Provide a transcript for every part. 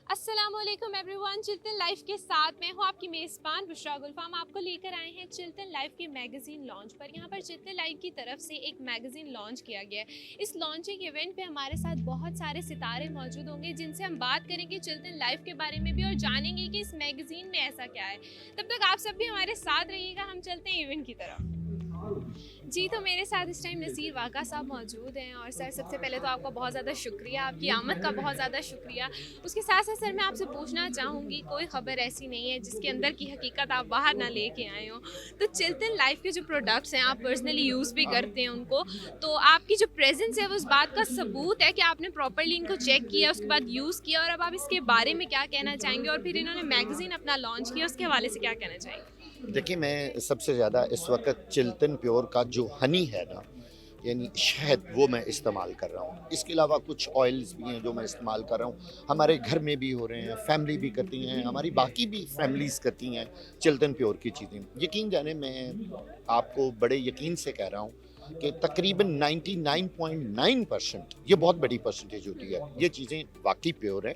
अस्सलामुअलैकुम everyone. Chiltan life के साथ मैं हूँ आपकी मेज़बान बुशरा गुल्फा। हम आपको लेकर आए हैं चिल्तन लाइफ के मैगज़ीन लॉन्च पर। यहाँ पर चिल्तन लाइफ की तरफ से एक मैगज़ीन लॉन्च किया गया है। इस लॉन्चिंग इवेंट पे हमारे साथ बहुत सारे सितारे मौजूद होंगे जिनसे हम बात करेंगे चिल्तन लाइफ के बारे में भी और जानेंगे कि इस मैगज़ीन में ऐसा क्या है। तब तक आप सब भी हमारे साथ रहिएगा। हम चलते हैं इवेंट की तरफ। जी, तो मेरे साथ इस टाइम नसीर वाक़ा साहब मौजूद हैं। और सर, सबसे पहले तो आपका बहुत ज़्यादा शुक्रिया, आपकी आमद का बहुत ज़्यादा शुक्रिया। उसके साथ-साथ सर, मैं आपसे पूछना चाहूँगी, कोई ख़बर ऐसी नहीं है जिसके अंदर की हकीकत आप बाहर ना लेके आए हों। तो चिल्तन लाइफ़ के जो प्रोडक्ट्स हैं, आप पर्सनली यूज़ भी करते हैं उनको, तो आपकी जो प्रेज़ेंस है वो इस बात का सबूत है कि आपने प्रॉपर्ली इनको चेक किया, उसके बाद यूज़ किया। और अब आप इसके बारे में क्या कहना चाहेंगे? और फिर इन्होंने मैगज़ीन अपना लॉन्च किया, उसके हवाले से क्या कहना चाहेंगे? देखिए, मैं सबसे ज़्यादा इस वक़्त चिल्तन प्योर का जो हनी है ना, यानी शहद, वो मैं इस्तेमाल कर रहा हूँ। इसके अलावा कुछ ऑयल्स भी हैं जो मैं इस्तेमाल कर रहा हूँ। हमारे घर में भी हो रहे हैं, फैमिली भी करती हैं, हमारी बाकी भी फैमिलीज़ करती हैं चिल्तन प्योर की चीज़ें। यकीन जाने, मैं आपको बड़े यकीन से कह रहा हूँ कि तकरीबन 99.9% ये बहुत बड़ी परसेंटेज होती है, ये चीज़ें वाक़ई प्योर हैं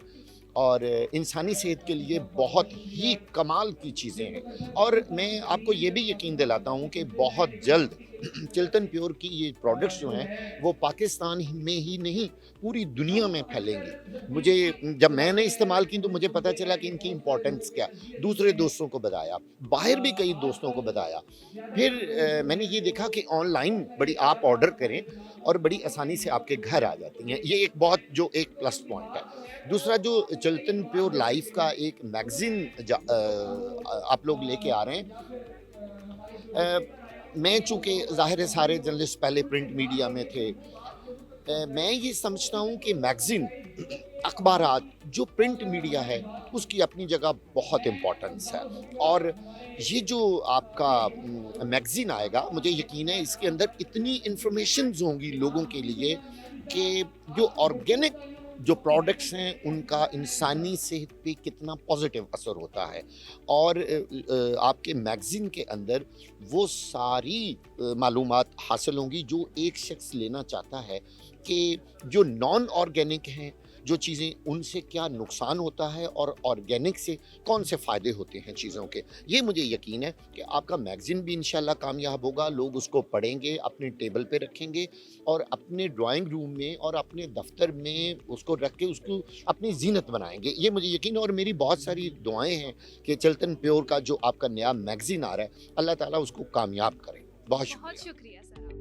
और इंसानी सेहत के लिए बहुत ही कमाल की चीज़ें हैं। और मैं आपको ये भी यकीन दिलाता हूँ कि बहुत जल्द चिल्तन प्योर की ये प्रोडक्ट्स जो हैं वो पाकिस्तान में ही नहीं, पूरी दुनिया में फैलेंगी। मुझे, जब मैंने इस्तेमाल की तो मुझे पता चला कि इनकी इम्पोर्टेंस क्या, दूसरे दोस्तों को बताया, बाहर भी कई दोस्तों को बताया। फिर मैंने ये देखा कि ऑनलाइन बड़ी आप ऑर्डर करें और बड़ी आसानी से आपके घर आ जाती हैं। ये एक बहुत जो एक प्लस पॉइंट है। दूसरा, जो चिल्तन प्योर लाइफ का एक मैगज़ीन आप लोग लेके आ रहे हैं, मैं चूँकि ज़ाहिर है सारे जर्नलिस्ट पहले प्रिंट मीडिया में थे, मैं ये समझता हूँ कि मैगज़ीन, अखबारात, जो प्रिंट मीडिया है उसकी अपनी जगह बहुत इम्पोर्टेंस है। और ये जो आपका मैगज़ीन आएगा, मुझे यकीन है इसके अंदर इतनी इन्फॉर्मेशंस होंगी लोगों के लिए कि जो ऑर्गेनिक जो प्रोडक्ट्स हैं उनका इंसानी सेहत पे कितना पॉजिटिव असर होता है। और आपके मैगज़ीन के अंदर वो सारी मालूमात हासिल होंगी जो एक शख्स लेना चाहता है कि जो नॉन ऑर्गेनिक हैं, जो चीज़ें, उनसे क्या नुकसान होता है और ऑर्गेनिक से कौन से फ़ायदे होते हैं चीज़ों के। ये मुझे यकीन है कि आपका मैगज़ीन भी इंशाल्लाह कामयाब होगा, लोग उसको पढ़ेंगे, अपने टेबल पे रखेंगे और अपने ड्राइंग रूम में और अपने दफ्तर में उसको रख के उसको अपनी ज़ीनत बनाएँगे। ये मुझे यकीन है और मेरी बहुत सारी दुआएँ हैं कि चिल्तन प्योर का जो आपका नया मैगज़ीन आ रहा है, अल्लाह ताला उसको कामयाब करे। बहुत बहुत शुक्रिया। शुक्रिया सर।